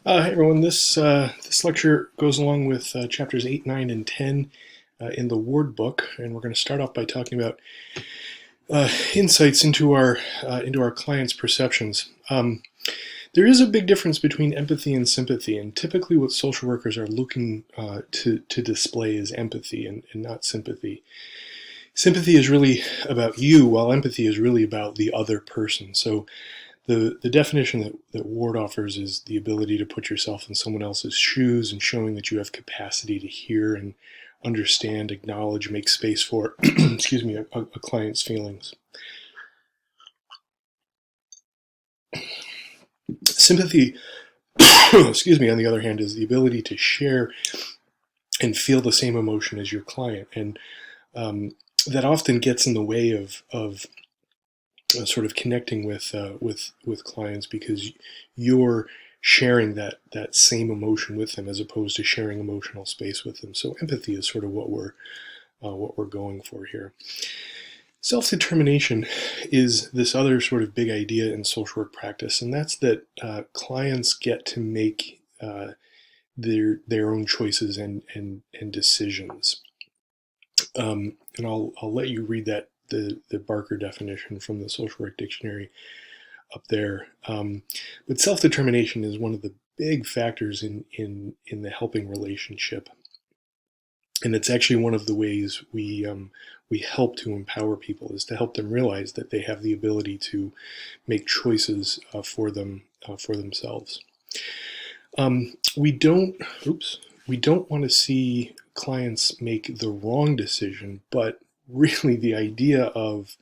Hey everyone, this lecture goes along with chapters 8, 9, and 10 in the Ward book, and we're going to start off by talking about insights into our clients' perceptions. There is a big difference between empathy and sympathy, and typically what social workers are looking to display is empathy and not sympathy. Sympathy is really about you, while empathy is really about the other person. So the definition that Ward offers is the ability to put yourself in someone else's shoes and showing that you have capacity to hear and understand, acknowledge, make space for, excuse me, a client's feelings. Sympathy, excuse me, on the other hand, is the ability to share and feel the same emotion as your client. And that often gets in the way of sort of connecting with clients because you're sharing that same emotion with them as opposed to sharing emotional space with them. So empathy is sort of what we're going for here. Self-determination is this other sort of big idea in social work practice, and that's that clients get to make their own choices and decisions. And I'll let you read that the Barker definition from the Social Work Dictionary up there. But self-determination is one of the big factors in the helping relationship, and it's actually one of the ways we help to empower people, is to help them realize that they have the ability to make choices for themselves. We don't want to see clients make the wrong decision, but really the idea of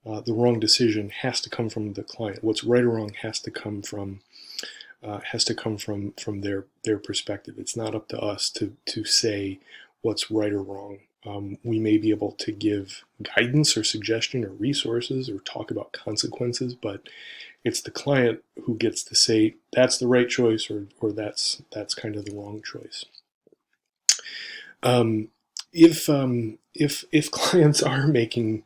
the wrong decision has to come from the client. What's right or wrong has to come from their perspective. It's not up to us to say what's right or wrong. We may be able to give guidance or suggestion or resources or talk about consequences, but it's the client who gets to say that's the right choice or that's kind of the wrong choice. If clients are making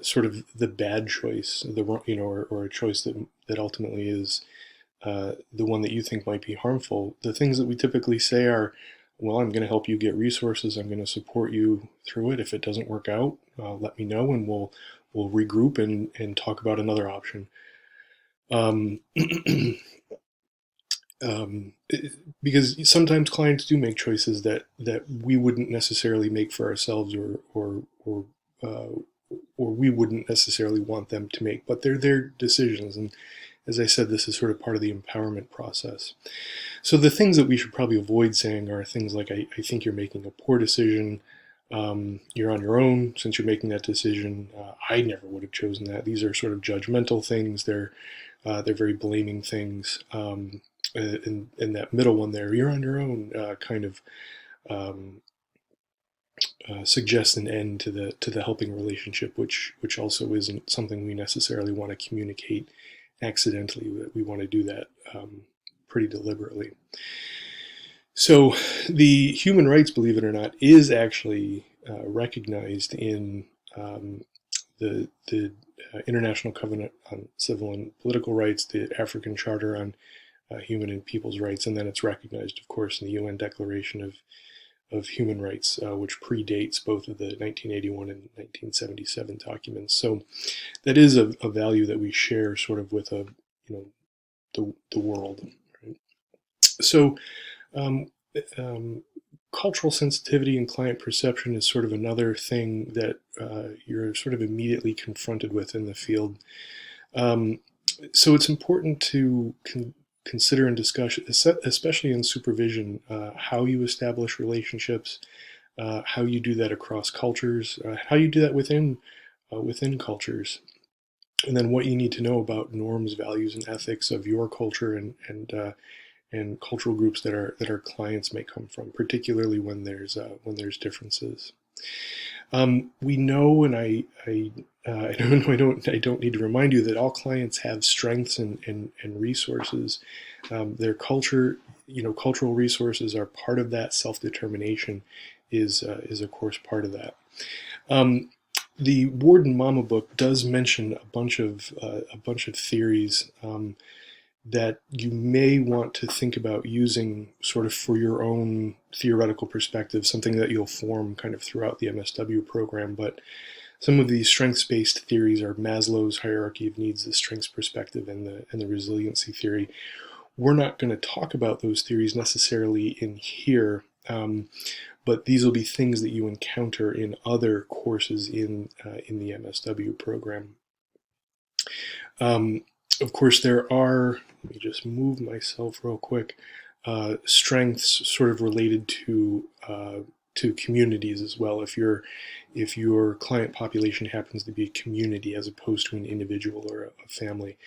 sort of the bad choice, or a choice that ultimately is the one that you think might be harmful, the things that we typically say are, well, I'm going to help you get resources. I'm going to support you through it. If it doesn't work out, let me know, and we'll regroup and talk about another option. Because sometimes clients do make choices that we wouldn't necessarily make for ourselves, or we wouldn't necessarily want them to make, but they're their decisions. And as I said, this is sort of part of the empowerment process. So the things that we should probably avoid saying are things like, I think you're making a poor decision. You're on your own since you're making that decision. I never would have chosen that. These are sort of judgmental things. They're very blaming things. And that middle one there, you're on your own, kind of suggests an end to the helping relationship, which also isn't something we necessarily want to communicate accidentally. We want to do that pretty deliberately. So the human rights, believe it or not, is actually recognized in the International Covenant on Civil and Political Rights, the African Charter on Human and People's Rights, and then it's recognized, of course, in the UN Declaration of Human Rights, which predates both of the 1981 and 1977 documents. So that is a value that we share sort of with the world. Right? So cultural sensitivity and client perception is sort of another thing that you're sort of immediately confronted with in the field. So it's important to consider and discuss, especially in supervision, how you establish relationships, how you do that across cultures, how you do that within cultures, and then what you need to know about norms, values, and ethics of your culture and cultural groups that our clients may come from, particularly when there's differences. We know, and I don't need to remind you that all clients have strengths and resources. Their culture, cultural resources are part of that. Self-determination is of course part of that. The Ward and Mama book does mention a bunch of theories that you may want to think about using sort of for your own theoretical perspective, something that you'll form kind of throughout the MSW program. But some of these strengths-based theories are Maslow's hierarchy of needs, the strengths perspective, and the resiliency theory. We're not going to talk about those theories necessarily in here, but these will be things that you encounter in other courses in the MSW program. Of course, there are, let me just move myself real quick, strengths sort of related to communities as well. If your client population happens to be a community as opposed to an individual or a family,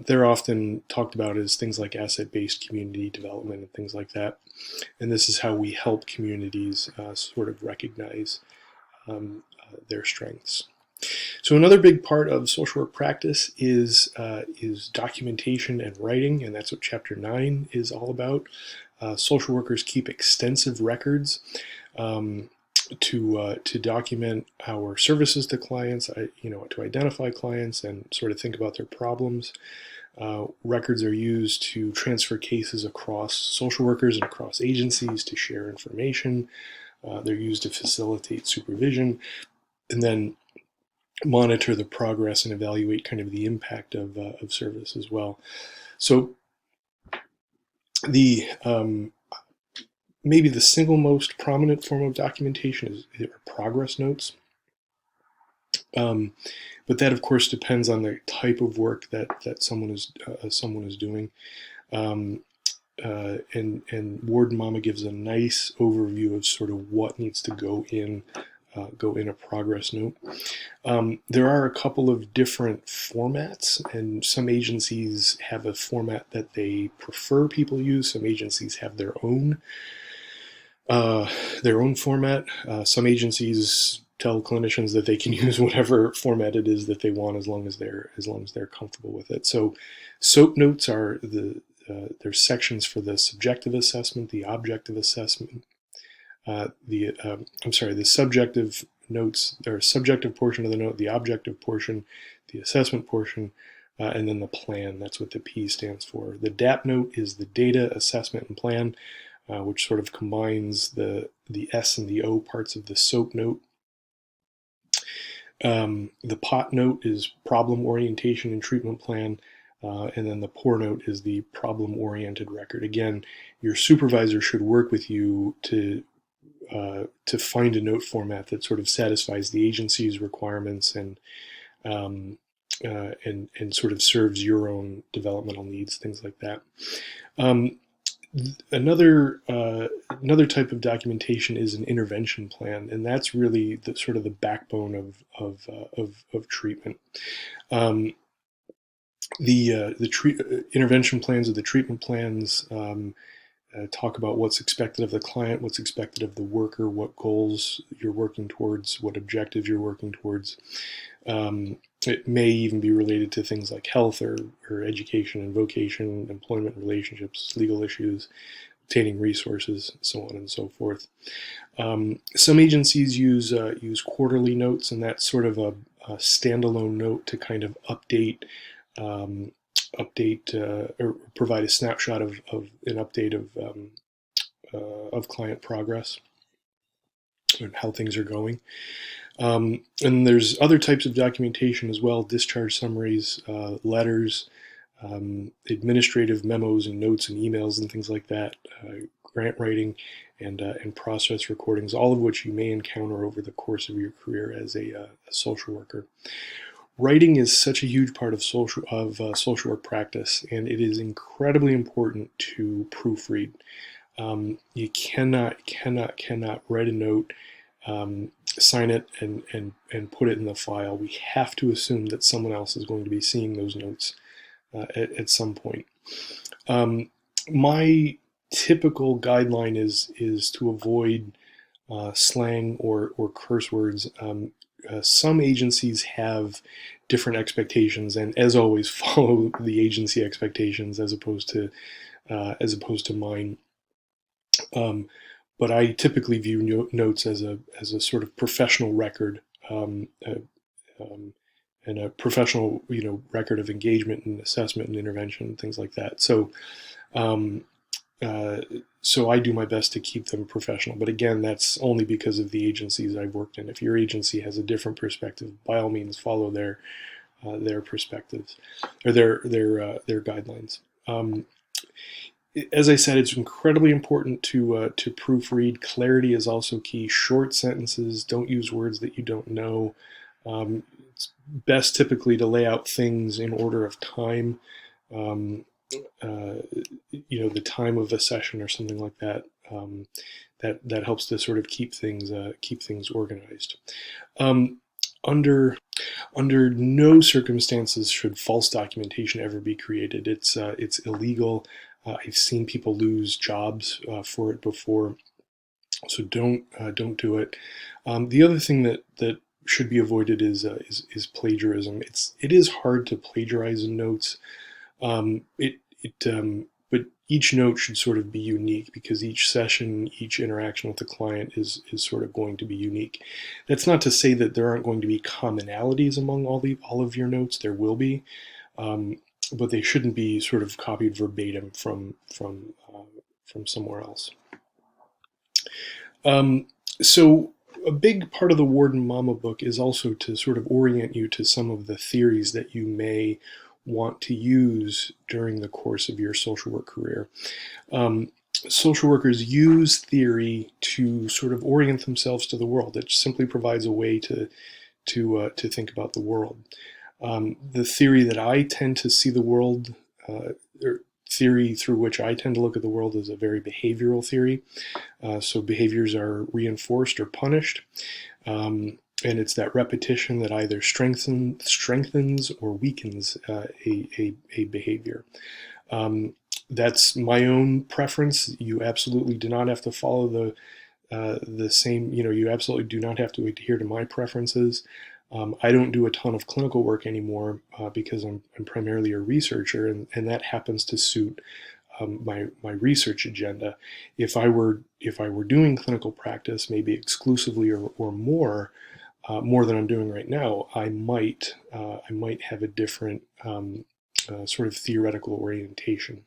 they're often talked about as things like asset-based community development and things like that. And this is how we help communities sort of recognize their strengths. So another big part of social work practice is documentation and writing, and that's what Chapter 9 is all about. Social workers keep extensive records to document our services to clients, to identify clients and sort of think about their problems. Records are used to transfer cases across social workers and across agencies to share information. They're used to facilitate supervision, and then monitor the progress and evaluate kind of the impact of service as well. So the maybe the single most prominent form of documentation are progress notes. But that, of course, depends on the type of work that someone is doing. And Ward Mama gives a nice overview of sort of what needs to go in a progress note. There are a couple of different formats, and some agencies have a format that they prefer people use. Some agencies have their own format. Some agencies tell clinicians that they can use whatever format it is that they want as long as they're comfortable with it. So SOAP notes are there's sections for the subjective assessment, the objective assessment, the subjective notes, or subjective portion of the note, the objective portion, the assessment portion, and then the plan. That's what the P stands for. The DAP note is the data, assessment, and plan, which sort of combines the S and the O parts of the SOAP note. The POT note is problem orientation and treatment plan, and then the POR note is the problem-oriented record. Again, your supervisor should work with you to find a note format that sort of satisfies the agency's requirements and sort of serves your own developmental needs, things like that. Another type of documentation is an intervention plan, and that's really the sort of the backbone of treatment. The intervention plans or the treatment plans talk about what's expected of the client, what's expected of the worker, what goals you're working towards, what objectives you're working towards. It may even be related to things like health or education and vocation, employment relationships, legal issues, obtaining resources, so on and so forth. Some agencies use quarterly notes, and that's sort of a standalone note to kind of update or provide a snapshot of an update of client progress and how things are going. And there's other types of documentation as well: discharge summaries, letters, administrative memos and notes and emails and things like that, grant writing, and process recordings, all of which you may encounter over the course of your career as a social worker. Writing is such a huge part of social work practice, and it is incredibly important to proofread. You cannot write a note, sign it, and put it in the file. We have to assume that someone else is going to be seeing those notes at some point. My typical guideline is to avoid slang or curse words. Some agencies have different expectations, and as always, follow the agency expectations as opposed to mine. But I typically view notes as a sort of professional record, a professional, record of engagement and assessment and intervention and things like that. So, so I do my best to keep them professional. But again, that's only because of the agencies I've worked in. If your agency has a different perspective, by all means, follow their perspectives or their guidelines. As I said, it's incredibly important to proofread. Clarity is also key. Short sentences. Don't use words that you don't know. It's best typically to lay out things in order of time. The time of a session or something like that. That helps to sort of keep things organized. Under no circumstances should false documentation ever be created. It's illegal. I've seen people lose jobs for it before, so don't do it. The other thing that should be avoided is plagiarism. It is hard to plagiarize notes. But each note should sort of be unique, because each session, each interaction with the client is sort of going to be unique. That's not to say that there aren't going to be commonalities among all of your notes. There will be, but they shouldn't be sort of copied verbatim from somewhere else. So a big part of the Warden Mama book is also to sort of orient you to some of the theories that you may want to use during the course of your social work career. Social workers use theory to sort of orient themselves to the world. It simply provides a way to think about the world. The theory that I tend to see the world, or theory through which I tend to look at the world, is a very behavioral theory. So behaviors are reinforced or punished. And it's that repetition that either strengthens or weakens a behavior. That's my own preference. You absolutely do not have to follow the same. You absolutely do not have to adhere to my preferences. I don't do a ton of clinical work anymore because I'm primarily a researcher, and that happens to suit my research agenda. If I were doing clinical practice, maybe exclusively or more than I'm doing right now, I might have a different sort of theoretical orientation.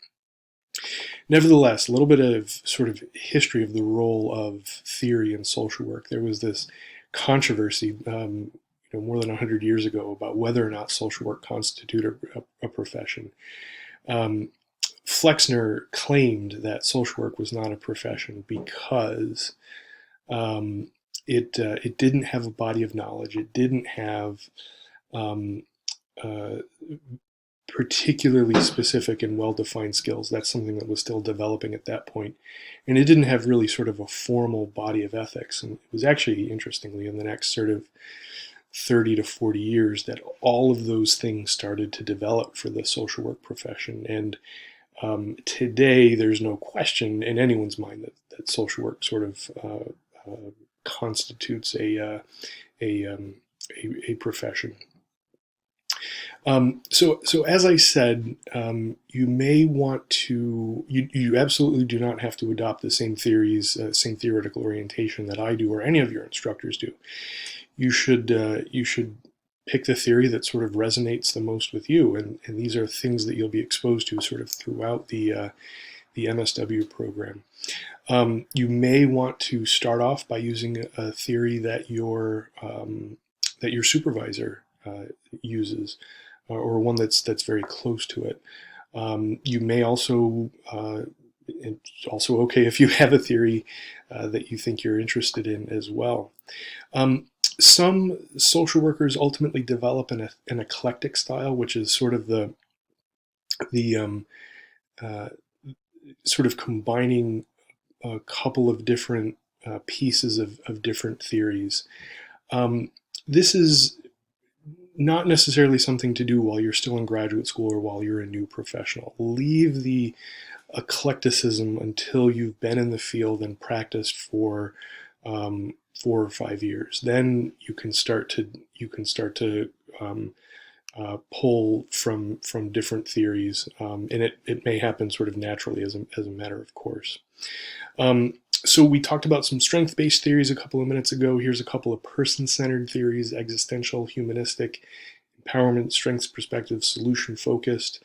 Nevertheless, a little bit of sort of history of the role of theory in social work. There was this controversy more than 100 years ago about whether or not social work constituted a profession. Flexner claimed that social work was not a profession because it didn't have a body of knowledge. It didn't have particularly specific and well-defined skills. That's something that was still developing at that point. And it didn't have really sort of a formal body of ethics. And it was actually, interestingly, in the next sort of 30 to 40 years that all of those things started to develop for the social work profession. And today, there's no question in anyone's mind that social work sort of constitutes a profession. So as I said, you may want to, you absolutely do not have to adopt the same theories, same theoretical orientation that I do or any of your instructors do. You should pick the theory that sort of resonates the most with you, and these are things that you'll be exposed to sort of throughout the MSW program. You may want to start off by using a theory that your supervisor uses, or one that's very close to it. You may also, it's also okay if you have a theory that you think you're interested in as well. Some social workers ultimately develop an eclectic style, which is sort of the sort of combining a couple of different pieces of different theories. This is not necessarily something to do while you're still in graduate school or while you're a new professional. Leave the eclecticism until you've been in the field and practiced for 4 or 5 years. Then you can start to pull from different theories, and it may happen sort of naturally as a matter of course. So we talked about some strength-based theories a couple of minutes ago. Here's a couple of person-centered theories: existential, humanistic, empowerment, strengths perspective, solution focused.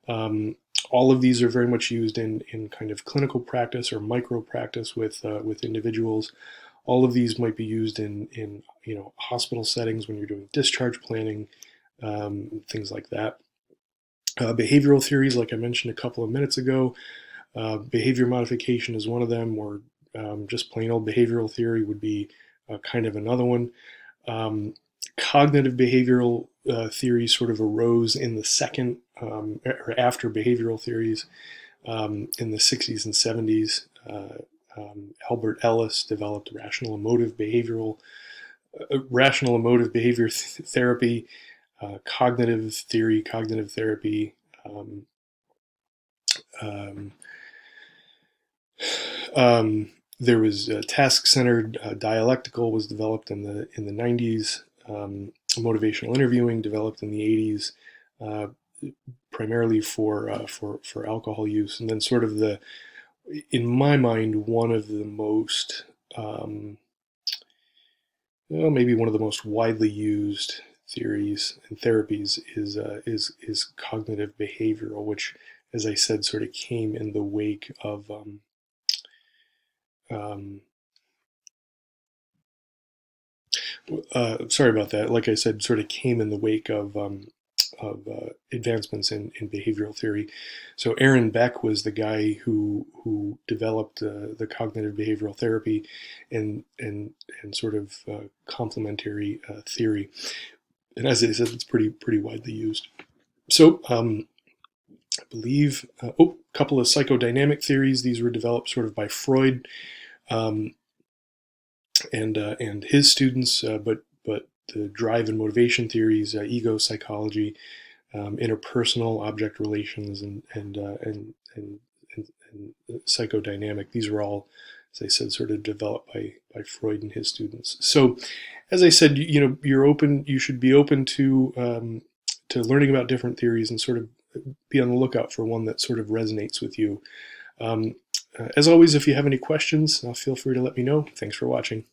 All of these are very much used in kind of clinical practice or micro practice with individuals. All of these might be used in hospital settings when you're doing discharge planning, things like that. Behavioral theories, like I mentioned a couple of minutes ago, behavior modification is one of them, or just plain old behavioral theory would be kind of another one. Cognitive behavioral theory sort of arose in the second or after behavioral theories in the 60s and 70s. Albert Ellis developed rational emotive behavior therapy, cognitive theory, cognitive therapy. There was task-centered dialectical was developed in the 90s. Motivational interviewing developed in the 80s, primarily for alcohol use, and then sort of in my mind, one of the most maybe one of the most widely used theories and therapies is cognitive behavioral, which, as I said, sort of came in the wake of sorry about that. Like I said, sort of came in the wake of advancements in behavioral theory. So Aaron Beck was the guy who developed the cognitive behavioral therapy and sort of complementary theory. And as I said, it's pretty widely used. So I believe a couple of psychodynamic theories. These were developed sort of by Freud and his students, but the drive and motivation theories, ego psychology, interpersonal object relations, and psychodynamic. These were all, as I said, sort of developed by Freud and his students. So, as I said, you should be open to learning about different theories and sort of be on the lookout for one that sort of resonates with you. As always, if you have any questions, feel free to let me know. Thanks for watching.